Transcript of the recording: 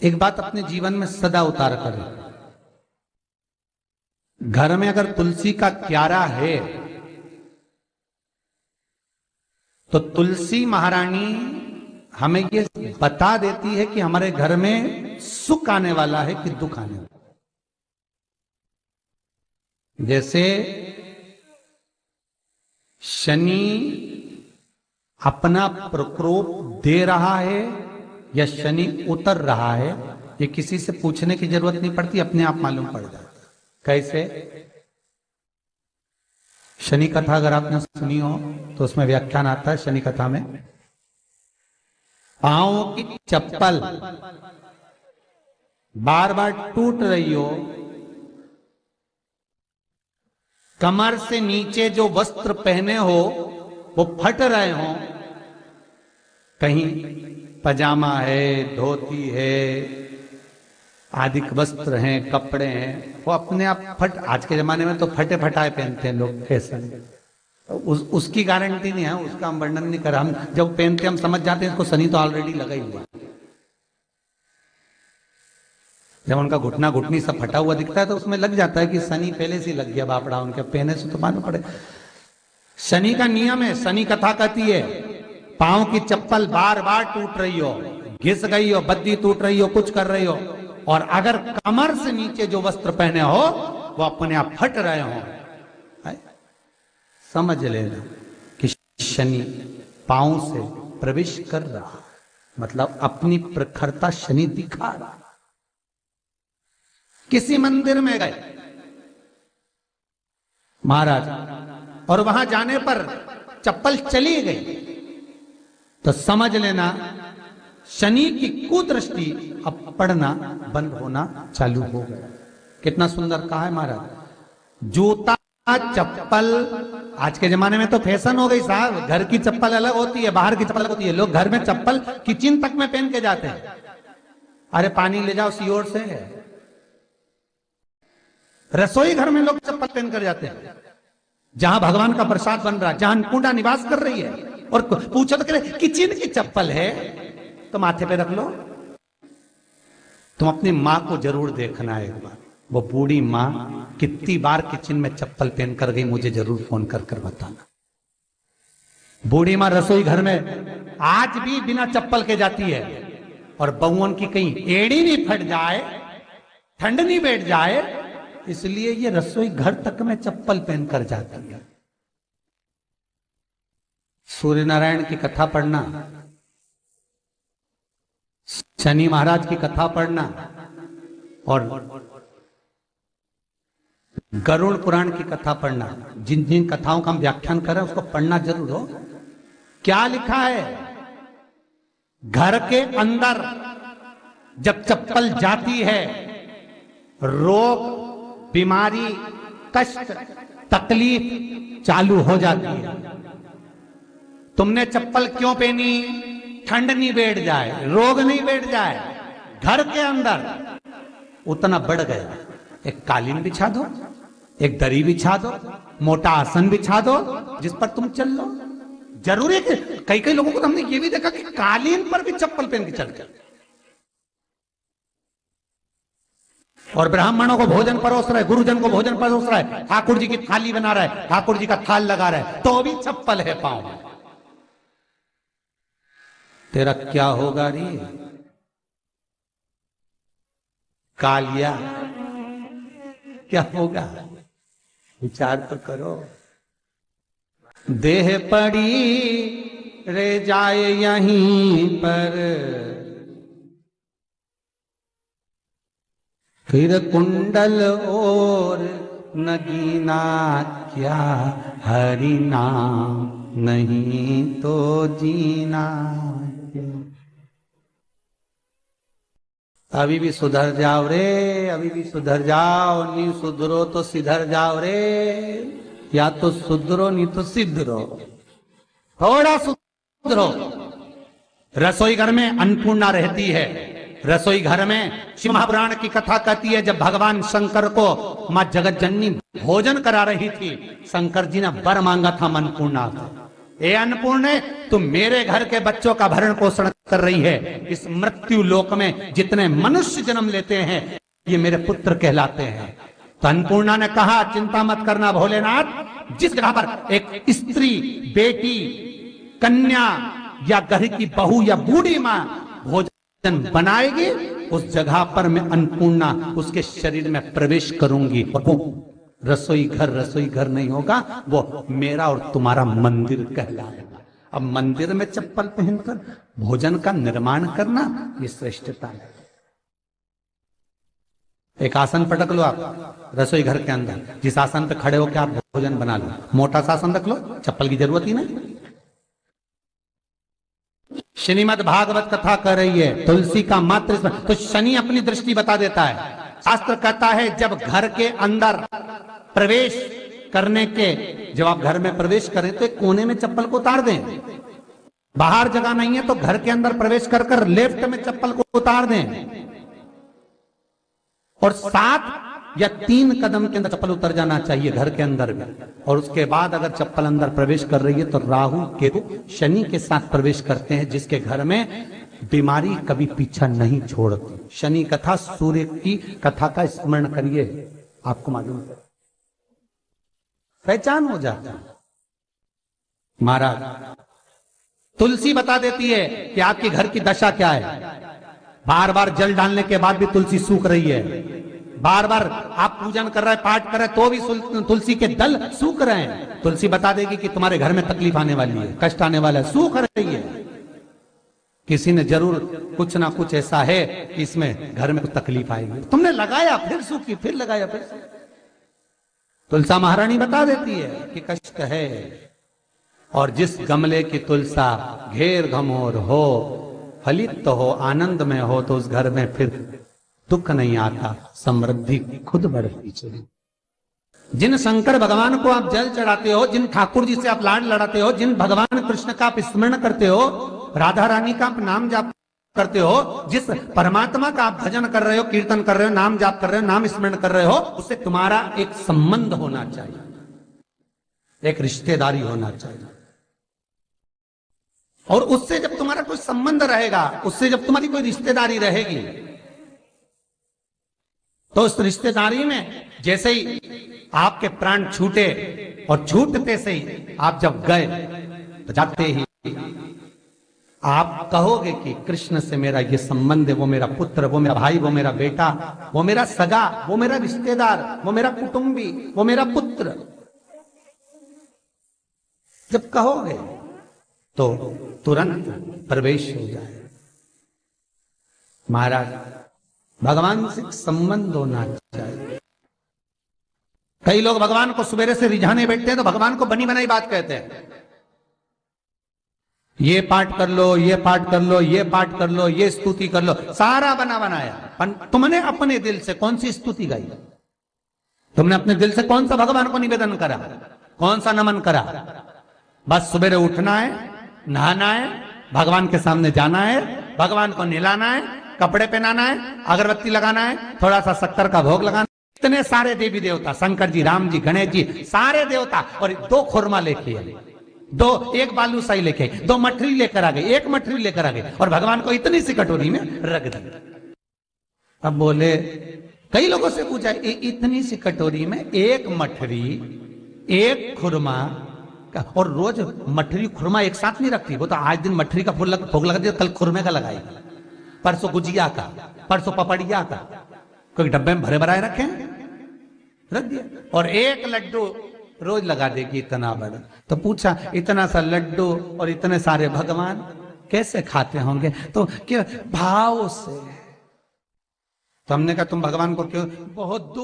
एक बात अपने जीवन में सदा उतार करें, घर में अगर तुलसी का क्यारा है तो तुलसी महारानी हमें ये बता देती है कि हमारे घर में सुख आने वाला है कि दुख आने वाला है। जैसे शनि अपना प्रकोप दे रहा है या शनि उतर रहा है, ये किसी से पूछने की जरूरत नहीं पड़ती, अपने आप मालूम पड़ जाता। कैसे? शनि कथा अगर आपने सुनी हो तो उसमें व्याख्यान आता है शनि कथा में, पांव की चप्पल बार बार टूट रही हो, कमर से नीचे जो वस्त्र पहने हो वो फट रहे हो, कहीं पजामा है, धोती है, आदि वस्त्र हैं, कपड़े हैं, वो अपने आप फट, आज के जमाने में तो फटे फटाए पहनते हैं लोग, फैशन। उसकी गारंटी नहीं है, उसका हम वर्णन नहीं कर रहे। हम जब पहनते हम समझ जाते हैं इसको शनि तो ऑलरेडी लगा ही हुआ। जब उनका घुटना घुटनी सब फटा हुआ दिखता है तो उसमें लग जाता है कि शनि पहले से लग गया बापड़ा, उनके पहने से तो मालूम पड़े। शनि का नियम है, शनि कथा कहती है पांव की चप्पल बार बार टूट रही हो, घिस गई हो, बद्दी टूट रही हो, कुछ कर रही हो, और अगर कमर से नीचे जो वस्त्र पहने हो वो अपने आप फट रहे हो, समझ लेना कि शनि पांव से प्रवेश कर रहा, मतलब अपनी प्रखरता शनि दिखा रहा। किसी मंदिर में गए महाराज और वहां जाने पर चप्पल चली गई तो समझ लेना शनि की कुदृष्टि अब पड़ना बंद होना चालू हो गया। कितना सुंदर कहा है महाराज। जूता चप्पल आज के जमाने में तो फैशन हो गई साहब, घर की चप्पल अलग होती है, बाहर की चप्पल अलग होती है। लोग घर में चप्पल किचन तक में पहन के जाते हैं। अरे पानी ले जाओ सियोर से, रसोई घर में लोग चप्पल पहन कर जाते हैं, जहां भगवान का प्रसाद बन रहा है, जहां अन्नपूर्णा निवास कर रही है, और पूछो तो करे किचन की चप्पल है तो माथे पे रख लो। तुम अपनी मां को जरूर देखना है एक बार, वो बूढ़ी मां कितनी बार किचन में चप्पल पहन कर गई, मुझे जरूर फोन कर कर बताना। बूढ़ी मां रसोई घर में आज भी बिना चप्पल के जाती है, और बहुओं की कहीं एड़ी नहीं फट जाए, ठंड नहीं बैठ जाए, इसलिए ये रसोई घर तक में चप्पल पहन कर जाती है। सूर्य नारायण की कथा पढ़ना, शनि महाराज की कथा पढ़ना, और गरुड़ पुराण की कथा पढ़ना, जिन जिन कथाओं का हम व्याख्यान कर रहे हैं उसको पढ़ना जरूर हो। क्या लिखा है? घर के अंदर जब चप्पल जाती है, रोग, बीमारी, कष्ट, तकलीफ चालू हो जाती है। तुमने चप्पल क्यों पहनी? ठंड नहीं बैठ जाए, रोग नहीं बैठ जाए। घर के अंदर उतना बढ़ गया, एक कालीन बिछा दो, एक दरी बिछा दो, मोटा आसन बिछा दो जिस पर तुम चल लो। जरूरी है कि कई कई लोगों को तो हमने ये भी देखा कि कालीन पर भी चप्पल पहन के चलते, और ब्राह्मणों को भोजन परोस रहा है, गुरुजन को भोजन परोस रहा है, ठाकुर जी की थाली बना रहा है, ठाकुर जी का थाल लगा रहा है, तो भी चप्पल है पांव में। तेरा क्या होगा रे कालिया, क्या होगा? विचार तो करो। देह पड़ी रे जाए यहीं पर, फिर कुंडल और नगीना, क्या हरि नाम नहीं तो जीना। अभी भी सुधर जाओ रे, अभी भी सुधर जाओ, नहीं सुधरो तो सिधर जाओ रे, या तो सुधरो नहीं तो सिद्धरो, थोड़ा सुधरो। रसोई घर में अन्नपूर्णा रहती है, रसोई घर में शिव महापुराण की कथा कहती है जब भगवान शंकर को मां जगत जननी भोजन करा रही थी, शंकर जी ने वर मांगा था अन्नपूर्णा से, ए अन्नपूर्णे, तुम मेरे घर के बच्चों का भरण पोषण कर रही है। इस मृत्यु लोक में जितने मनुष्य जन्म लेते हैं ये मेरे पुत्र कहलाते हैं। तो अन्नपूर्णा ने कहा, चिंता मत करना भोलेनाथ, जिस जगह पर एक स्त्री, बेटी, कन्या या घर की बहू या बूढ़ी मां भोजन बनाएगी, उस जगह पर मैं अन्नपूर्णा उसके शरीर में प्रवेश करूंगी। और वो रसोई घर नहीं होगा, वो मेरा और तुम्हारा मंदिर कहलाएगा। अब मंदिर में चप्पल पहनकर भोजन का निर्माण करना ये श्रेष्ठता है। एक आसन पटक लो आप रसोई घर के अंदर, जिस आसन पे खड़े होकर आप भोजन बना लो, मोटा सा आसन रख लो, चप्पल की जरूरत ही नहीं। श्रीमद् भागवत कथा कर रही है, तुलसी का मात्र तो शनि अपनी दृष्टि बता देता है। शास्त्र कहता है जब घर के अंदर प्रवेश करने के, जब आप घर में प्रवेश करें तो एक कोने में चप्पल को उतार दें। बाहर जगह नहीं है तो घर के अंदर प्रवेश कर कर लेफ्ट में चप्पल को उतार दें, और 7 या 3 कदम के अंदर चप्पल उतर जाना चाहिए घर के अंदर में। और उसके बाद अगर चप्पल अंदर प्रवेश कर रही है तो राहु केतु शनि के साथ प्रवेश करते हैं, जिसके घर में बीमारी कभी पीछा नहीं छोड़ती। शनि कथा, सूर्य की कथा का स्मरण करिए, आपको मालूम है, पहचान हो जाता है। महाराज तुलसी बता देती है कि आपके घर की दशा क्या है। बार बार जल डालने के बाद भी तुलसी सूख रही है, बार बार आप पूजन कर रहे हैं, पाठ कर रहे हैं, तो भी तुलसी के दल सूख रहे हैं। तुलसी बता देगी कि तुम्हारे घर में तकलीफ आने वाली है, कष्ट आने वाला है, सूख रही है। किसी ने जरूर कुछ ना कुछ ऐसा है कि इसमें घर में कुछ तकलीफ आएगी, तुमने लगाया फिर सूखी, फिर लगाया फिर सूखी। तुलसा महारानी बता देती है कि कष्ट है। और जिस गमले की तुलसा घेर घमोर हो, फलित तो हो, आनंद में हो, तो उस घर में फिर दुख नहीं आता, समृद्धि खुद बढ़ती चली। जिन शंकर भगवान को आप जल चढ़ाते हो, जिन ठाकुर जी से आप लाड लड़ाते हो, जिन भगवान कृष्ण का आप स्मरण करते हो, राधा रानी का आप नाम जाप करते हो, जिस परमात्मा का आप भजन कर रहे हो, कीर्तन कर रहे हो, नाम जाप कर रहे हो, नाम स्मरण कर रहे हो, उससे तुम्हारा एक संबंध होना चाहिए, एक रिश्तेदारी होना चाहिए। और उससे जब तुम्हारा कोई संबंध रहेगा, उससे जब तुम्हारी कोई रिश्तेदारी रहेगी, तो उस रिश्तेदारी में जैसे ही आपके प्राण छूटे, और छूटते से ही आप जब गए, तो जाते ही आप कहोगे कि कृष्ण से मेरा ये संबंध है, वो मेरा पुत्र, वो मेरा भाई, वो मेरा बेटा, वो मेरा सगा, वो मेरा रिश्तेदार, वो मेरा कुटुंबी, वो मेरा पुत्र। जब कहोगे तो तुरंत प्रवेश हो जाए। महाराज भगवान से संबंध होना चाहिए। कई लोग भगवान को सवेरे से रिझाने बैठते हैं तो भगवान को बनी बनाई बात कहते हैं, ये पाठ कर लो, ये पाठ कर लो, ये पाठ कर लो, ये स्तुति कर लो, सारा बना बनाया। तुमने अपने दिल से कौन सी स्तुति गाई? तुमने अपने दिल से कौन सा भगवान को निवेदन करा, कौन सा नमन करा? बस सवेरे उठना है, नहाना है, भगवान के सामने जाना है, भगवान को नहलाना है, कपड़े पहनाना है, अगरबत्ती लगाना है, थोड़ा सा शक्कर का भोग लगाना। इतने सारे देवी देवता, शंकर जी, राम जी, गणेश जी, सारे देवता, और 2 खुरमा लेके आए, 1 बालूशाही लेके आई, 2 मठरी लेकर आ गए, 1 मठरी लेकर आ गए, और भगवान को इतनी सी कटोरी में रख दिया। अब बोले, कई लोगों से पूछा, इतनी सी कटोरी में 1 मठरी, 1 खुरमा, और रोज मठरी खुरमा एक साथ नहीं रखती। वो तो आज दिन मठरी का भोग लगा दिया, कल खुरमे का लगाएगी, परसों गुजिया का, परसों पपड़िया का, कोई डब्बे में भरे भराए रखे, रख दिया। और 1 लड्डू रोज लगा देगी, इतना बड़ा। तो पूछा, इतना सा लड्डू और इतने सारे भगवान कैसे खाते होंगे? तो क्या भाव से। तो हमने कहा, तुम भगवान को क्यों? बहुत दुख